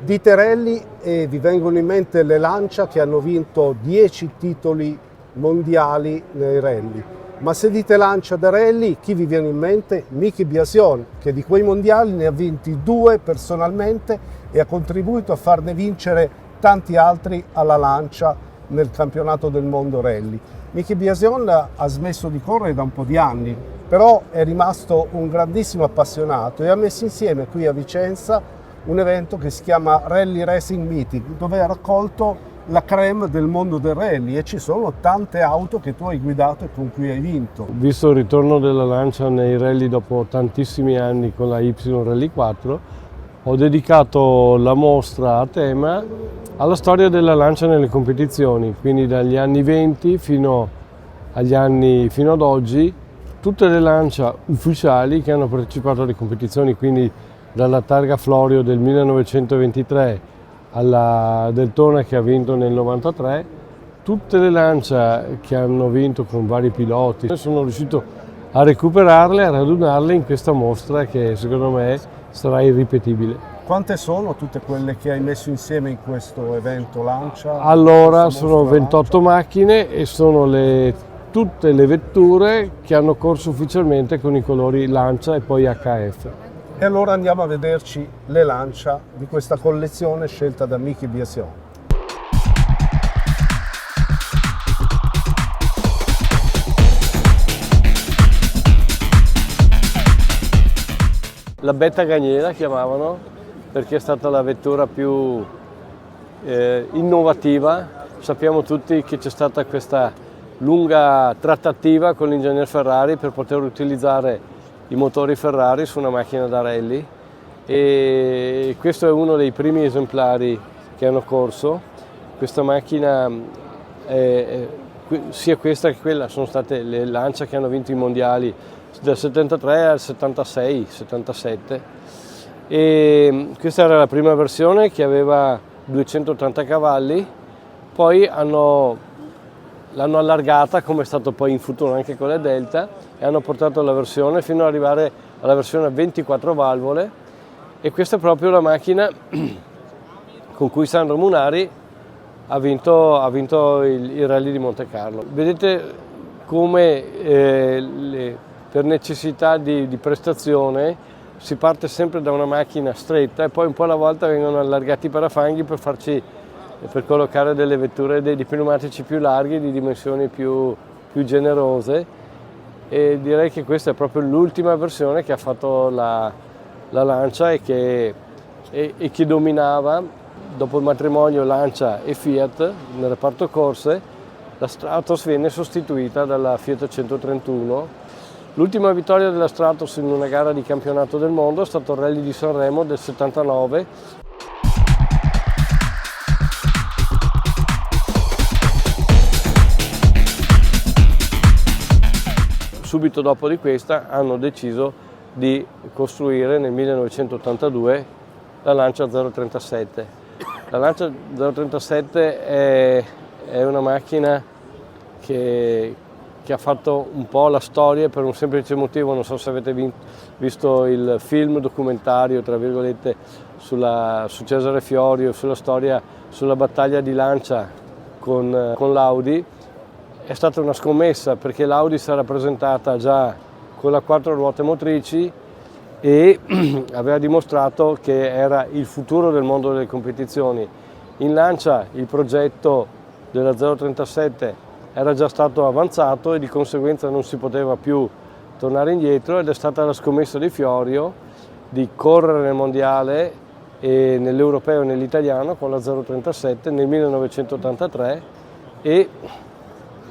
Dite rally e vi vengono in mente le Lancia che hanno vinto 10 titoli mondiali nei rally. Ma se dite Lancia da rally, chi vi viene in mente? Miki Biasion, che di quei mondiali ne ha vinti 2 personalmente e ha contribuito a farne vincere tanti altri alla Lancia nel campionato del mondo rally. Miki Biasion ha smesso di correre da un po' di anni, però è rimasto un grandissimo appassionato e ha messo insieme qui a Vicenza un evento che si chiama Rally Racing Meeting, dove ha raccolto la crème del mondo del rally e ci sono tante auto che tu hai guidato e con cui hai vinto. Visto il ritorno della Lancia nei rally dopo tantissimi anni con la Y Rally 4, ho dedicato la mostra a tema alla storia della Lancia nelle competizioni, quindi dagli anni 20 fino ad oggi, tutte le Lancia ufficiali che hanno partecipato alle competizioni, quindi dalla Targa Florio del 1923 alla Daytona che ha vinto nel 93, tutte le Lancia che hanno vinto con vari piloti. Sono riuscito a recuperarle, a radunarle in questa mostra che secondo me sarà irripetibile. Quante sono tutte quelle che hai messo insieme in questo evento Lancia? Allora sono 28 macchine e sono tutte le vetture che hanno corso ufficialmente con i colori Lancia e poi HF. E allora andiamo a vederci le Lancia di questa collezione scelta da Miki Biasion. La Betta Gagné la chiamavano perché è stata la vettura più innovativa. Sappiamo tutti che c'è stata questa lunga trattativa con l'ingegner Ferrari per poter utilizzare i motori Ferrari su una macchina da rally e questo è uno dei primi esemplari che hanno corso. Questa macchina, sia questa che quella, sono state le Lancia che hanno vinto i mondiali dal 73 al 76, 77 e questa era la prima versione che aveva 280 cavalli, poi l'hanno allargata come è stato poi in futuro anche con le Delta e hanno portato la versione fino ad arrivare alla versione a 24 valvole e questa è proprio la macchina con cui Sandro Munari ha vinto il Rally di Monte Carlo. Vedete come per necessità di prestazione si parte sempre da una macchina stretta e poi un po' alla volta vengono allargati i parafanghi per collocare delle vetture, dei pneumatici più larghi, di dimensioni più generose e direi che questa è proprio l'ultima versione che ha fatto la Lancia e che dominava. Dopo il matrimonio Lancia e Fiat nel reparto corse, la Stratos venne sostituita dalla Fiat 131. L'ultima vittoria della Stratos in una gara di campionato del mondo è stato il Rally di Sanremo del 79. Subito dopo di questa hanno deciso di costruire nel 1982 la Lancia 037. La Lancia 037 è una macchina che ha fatto un po' la storia per un semplice motivo. Non so se avete visto il film documentario, tra virgolette, su Cesare Fiorio, sulla battaglia di Lancia con l'Audi. È stata una scommessa perché l'Audi si era presentata già con la 4 ruote motrici e aveva dimostrato che era il futuro del mondo delle competizioni. In Lancia il progetto della 037 era già stato avanzato e di conseguenza non si poteva più tornare indietro ed è stata la scommessa di Fiorio di correre nel mondiale e nell'europeo e nell'italiano con la 037 nel 1983 e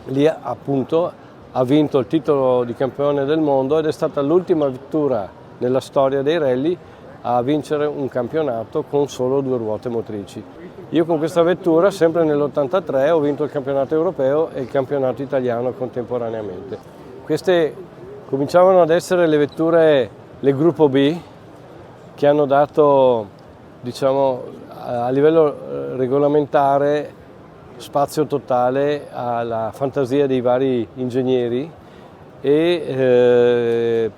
lì appunto ha vinto il titolo di campione del mondo ed è stata l'ultima vettura nella storia dei rally a vincere un campionato con solo 2 ruote motrici. Io con questa vettura, sempre nell'83, ho vinto il campionato europeo e il campionato italiano contemporaneamente. Queste cominciavano ad essere le vetture, le gruppo B, che hanno dato, diciamo, a livello regolamentare spazio totale alla fantasia dei vari ingegneri e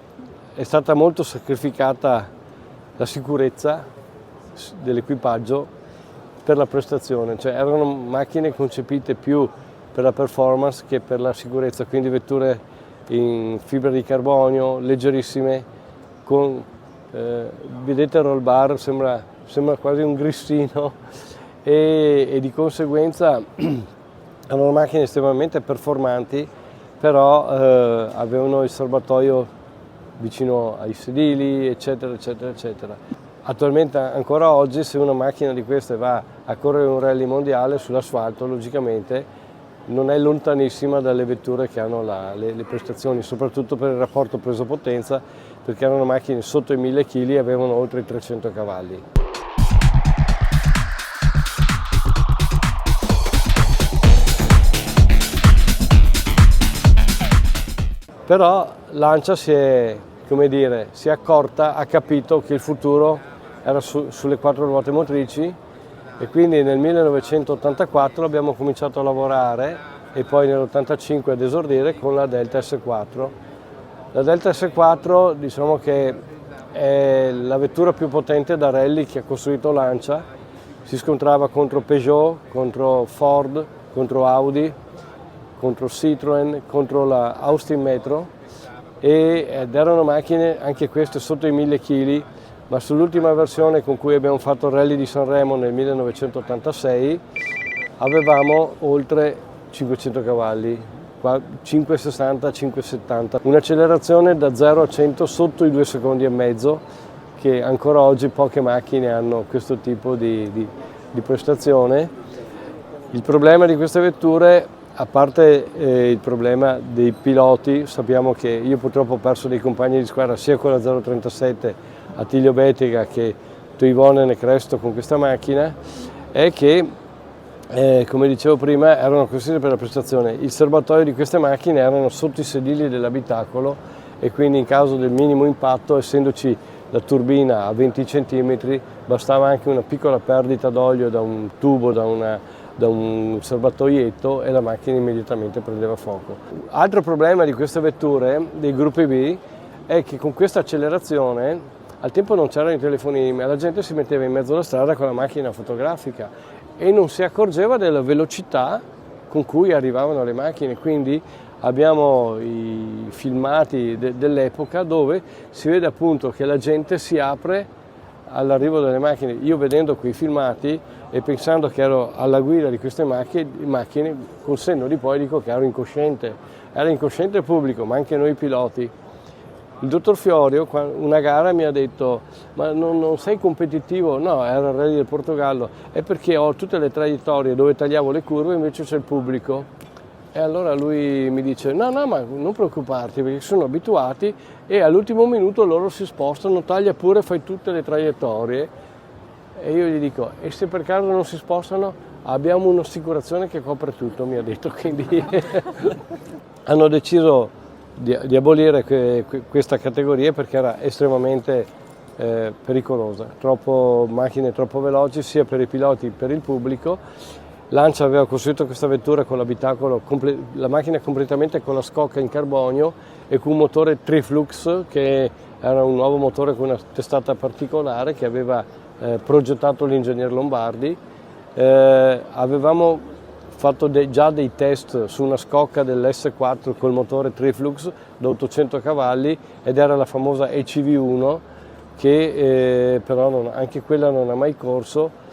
è stata molto sacrificata la sicurezza dell'equipaggio per la prestazione, cioè erano macchine concepite più per la performance che per la sicurezza, quindi vetture in fibra di carbonio, leggerissime, vedete il roll bar, sembra quasi un grissino e di conseguenza erano macchine estremamente performanti, però avevano il serbatoio vicino ai sedili, eccetera, eccetera, eccetera. Attualmente, ancora oggi, se una macchina di queste va a correre un rally mondiale sull'asfalto, logicamente non è lontanissima dalle vetture che hanno le prestazioni, soprattutto per il rapporto peso-potenza, perché erano macchine sotto i 1000 kg e avevano oltre i 300 cavalli. Però Lancia si è accorta, ha capito che il futuro era sulle 4 ruote motrici e quindi nel 1984 abbiamo cominciato a lavorare e poi nell'85 ad esordire con la Delta S4. La Delta S4 diciamo che è la vettura più potente da rally che ha costruito Lancia, si scontrava contro Peugeot, contro Ford, contro Audi, contro Citroën, contro la Austin Metro ed erano macchine anche queste sotto i 1000 kg, ma sull'ultima versione con cui abbiamo fatto il rally di Sanremo nel 1986 avevamo oltre 500 cavalli, 560, 570, un'accelerazione da 0 a 100 sotto i 2 secondi e mezzo, che ancora oggi poche macchine hanno questo tipo di prestazione. Il problema di queste vetture, a parte il problema dei piloti, sappiamo che io purtroppo ho perso dei compagni di squadra sia con la 037 Attilio Bettiga che Toivonen e Cresto con questa macchina, è che come dicevo prima erano costruite per la prestazione. Il serbatoio di queste macchine erano sotto i sedili dell'abitacolo e quindi in caso del minimo impatto, essendoci la turbina a 20 cm, bastava anche una piccola perdita d'olio da un tubo, da un serbatoietto e la macchina immediatamente prendeva fuoco. Altro problema di queste vetture dei gruppi B è che con questa accelerazione, al tempo non c'erano i telefonini, ma la gente si metteva in mezzo alla strada con la macchina fotografica e non si accorgeva della velocità con cui arrivavano le macchine, quindi abbiamo i filmati dell'epoca dove si vede appunto che la gente si apre all'arrivo delle macchine. Io vedendo quei filmati e pensando che ero alla guida di queste macchine, col senno di poi dico che ero incosciente. Era incosciente il pubblico, ma anche noi piloti. Il dottor Fiorio, una gara, mi ha detto: ma non sei competitivo? No, era il Rally del Portogallo, è perché ho tutte le traiettorie dove tagliavo le curve, invece c'è il pubblico. E allora lui mi dice: no, ma non preoccuparti, perché sono abituati e all'ultimo minuto loro si spostano, taglia pure, fai tutte le traiettorie. E io gli dico: e se per caso non si spostano? Abbiamo un'assicurazione che copre tutto, mi ha detto. Quindi hanno deciso di abolire questa categoria perché era estremamente pericolosa, macchine troppo veloci sia per i piloti che per il pubblico. Lancia aveva costruito questa vettura con l'abitacolo, la macchina completamente con la scocca in carbonio e con un motore Triflux, che era un nuovo motore con una testata particolare che aveva progettato l'ingegner Lombardi. Avevamo fatto già dei test su una scocca dell'S4 col motore Triflux da 800 cavalli ed era la famosa ECV1 che però anche quella non ha mai corso.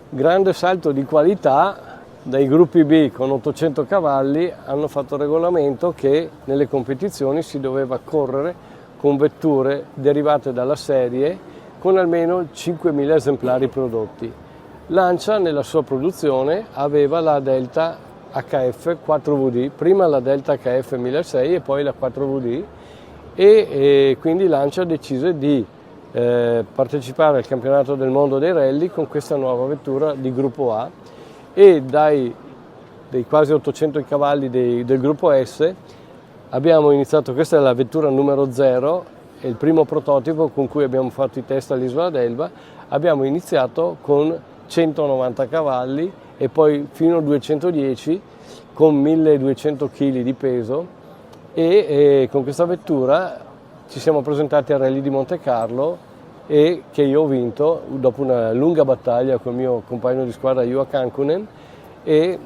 Grande salto di qualità. Dai gruppi B con 800 cavalli hanno fatto il regolamento che nelle competizioni si doveva correre con vetture derivate dalla serie con almeno 5.000 esemplari prodotti. Lancia nella sua produzione aveva la Delta HF 4VD, prima la Delta HF 1006 e poi la 4VD e quindi Lancia decise di partecipare al campionato del mondo dei rally con questa nuova vettura di gruppo A e dei quasi 800 cavalli del gruppo S abbiamo iniziato. Questa è la vettura numero 0, è il primo prototipo con cui abbiamo fatto i test all'Isola d'Elba. Abbiamo iniziato con 190 cavalli e poi fino a 210 con 1200 kg di peso e con questa vettura ci siamo presentati al Rally di Monte Carlo e che io ho vinto dopo una lunga battaglia con il mio compagno di squadra Juha Kankkunen, e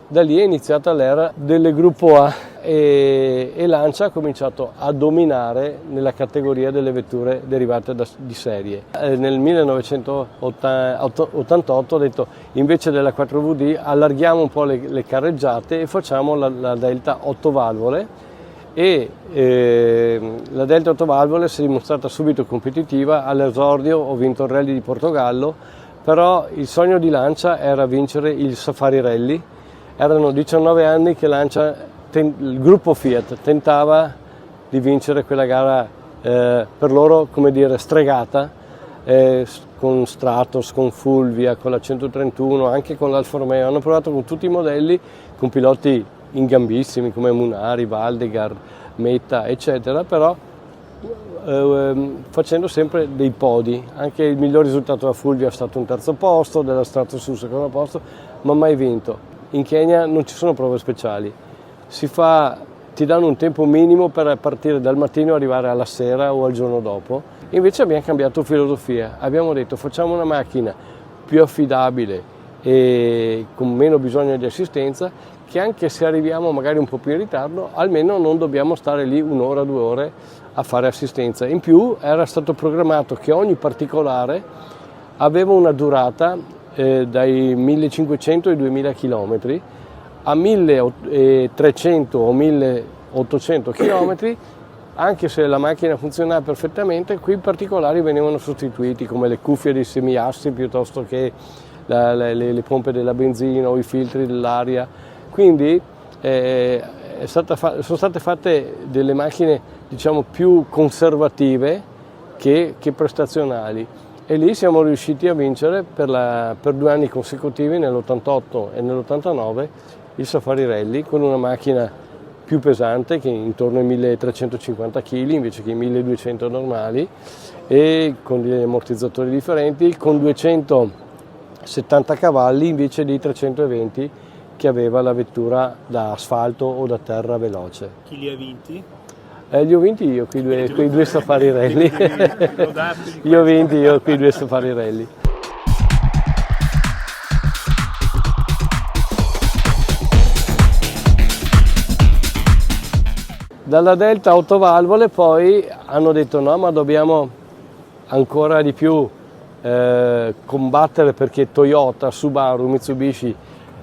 da lì è iniziata l'era del gruppo A e Lancia ha cominciato a dominare nella categoria delle vetture derivate di serie. Nel 1988 ho detto, invece della 4WD allarghiamo un po' le carreggiate e facciamo la Delta 8 valvole, e la Delta 8 valvole si è dimostrata subito competitiva. All'esordio ho vinto il Rally di Portogallo, però il sogno di Lancia era vincere il Safari Rally. Erano 19 anni che Lancia, il gruppo Fiat, tentava di vincere quella gara per loro, come dire, stregata, con Stratos, con Fulvia, con la 131, anche con l'Alfa Romeo. Hanno provato con tutti i modelli, con piloti ingambissimi come Munari, Valdegar, Metta, eccetera, però facendo sempre dei podi. Anche il miglior risultato da Fulvia è stato un terzo posto, della Stratos un secondo posto, ma mai vinto. In Kenya non ci sono prove speciali, ti danno un tempo minimo per partire dal mattino e arrivare alla sera o al giorno dopo. Invece abbiamo cambiato filosofia, abbiamo detto facciamo una macchina più affidabile e con meno bisogno di assistenza, che anche se arriviamo magari un po' più in ritardo, almeno non dobbiamo stare lì un'ora, 2 ore a fare assistenza. In più era stato programmato che ogni particolare aveva una durata dai 1500 ai 2000 km, a 1300 o 1800 km, anche se la macchina funzionava perfettamente, quei particolari venivano sostituiti, come le cuffie dei semiassi piuttosto che le pompe della benzina o i filtri dell'aria. Quindi sono state fatte delle macchine, diciamo, più conservative che prestazionali. E lì siamo riusciti a vincere per 2 anni consecutivi, nell'88 e nell'89, il Safari Rally, con una macchina più pesante, che intorno ai 1350 kg invece che i 1200 normali, e con degli ammortizzatori differenti, con 270 cavalli invece dei 320 che aveva la vettura da asfalto o da terra veloce. Chi li ha vinti? Li ho vinti io, quei due Safari Rally. Li ho vinti io, quei 2 Safari Rally. Dalla Delta 8 valvole poi hanno detto no, ma dobbiamo ancora di più combattere, perché Toyota, Subaru, Mitsubishi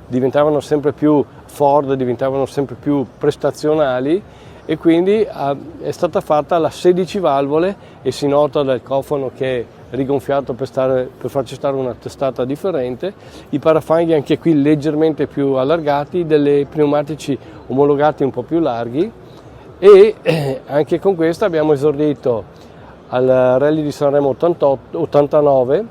diventavano sempre più Ford, diventavano sempre più prestazionali, e quindi è stata fatta la 16 valvole, e si nota dal cofano che è rigonfiato per farci stare una testata differente, i parafanghi anche qui leggermente più allargati, delle pneumatici omologati un po' più larghi, e anche con questa abbiamo esordito al Rally di Sanremo 89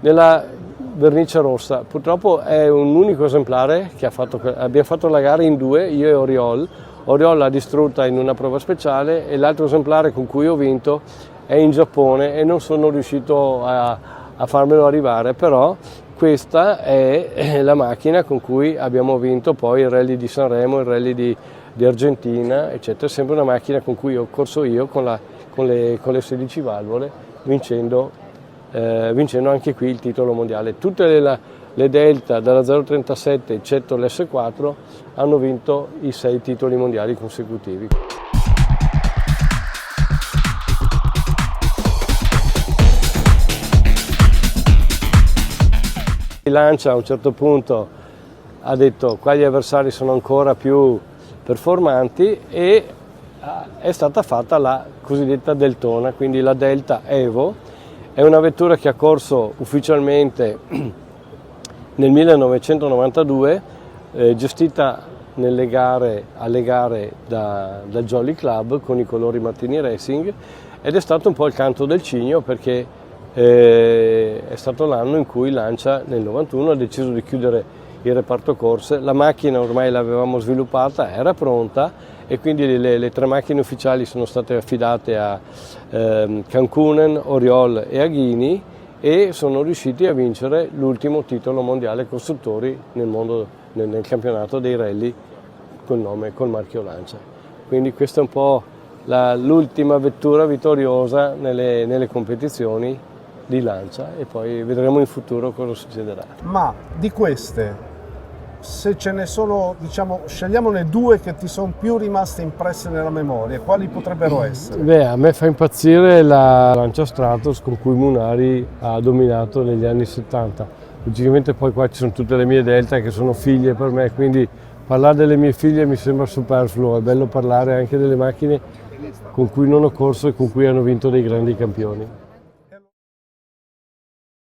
nella vernice rossa. Purtroppo è un unico esemplare che abbiamo fatto la gara in 2, io e Oriol. Oriol l'ha distrutta in una prova speciale, e l'altro esemplare con cui ho vinto è in Giappone e non sono riuscito a farmelo arrivare, però questa è la macchina con cui abbiamo vinto poi il Rally di Sanremo, il Rally di Argentina, eccetera. È sempre una macchina con cui ho corso io con le 16 valvole, vincendo anche qui il titolo mondiale. Tutte le Delta dalla 037, eccetto l'S4, hanno vinto i 6 titoli mondiali consecutivi. Lancia a un certo punto ha detto qua gli avversari sono ancora più performanti, e è stata fatta la cosiddetta Deltona, quindi la Delta Evo. È una vettura che ha corso ufficialmente nel 1992, gestita alle gare dal Jolly Club con i colori Martini Racing, ed è stato un po' il canto del cigno, perché è stato l'anno in cui Lancia nel 91 ha deciso di chiudere il reparto corse. La macchina ormai l'avevamo sviluppata, era pronta, e quindi le 3 macchine ufficiali sono state affidate a Kankkunen, Oriol e Aghini, e sono riusciti a vincere l'ultimo titolo mondiale costruttori nel campionato dei rally col nome, col marchio Lancia. Quindi questa è un po' l'ultima vettura vittoriosa nelle competizioni di Lancia e poi vedremo in futuro cosa succederà. Ma di queste, se ce ne sono, diciamo, scegliamone due che ti sono più rimaste impresse nella memoria, quali potrebbero essere? Beh, a me fa impazzire la Lancia Stratos con cui Munari ha dominato negli anni 70. Logicamente poi qua ci sono tutte le mie Delta che sono figlie per me, quindi parlare delle mie figlie mi sembra superfluo, è bello parlare anche delle macchine con cui non ho corso e con cui hanno vinto dei grandi campioni.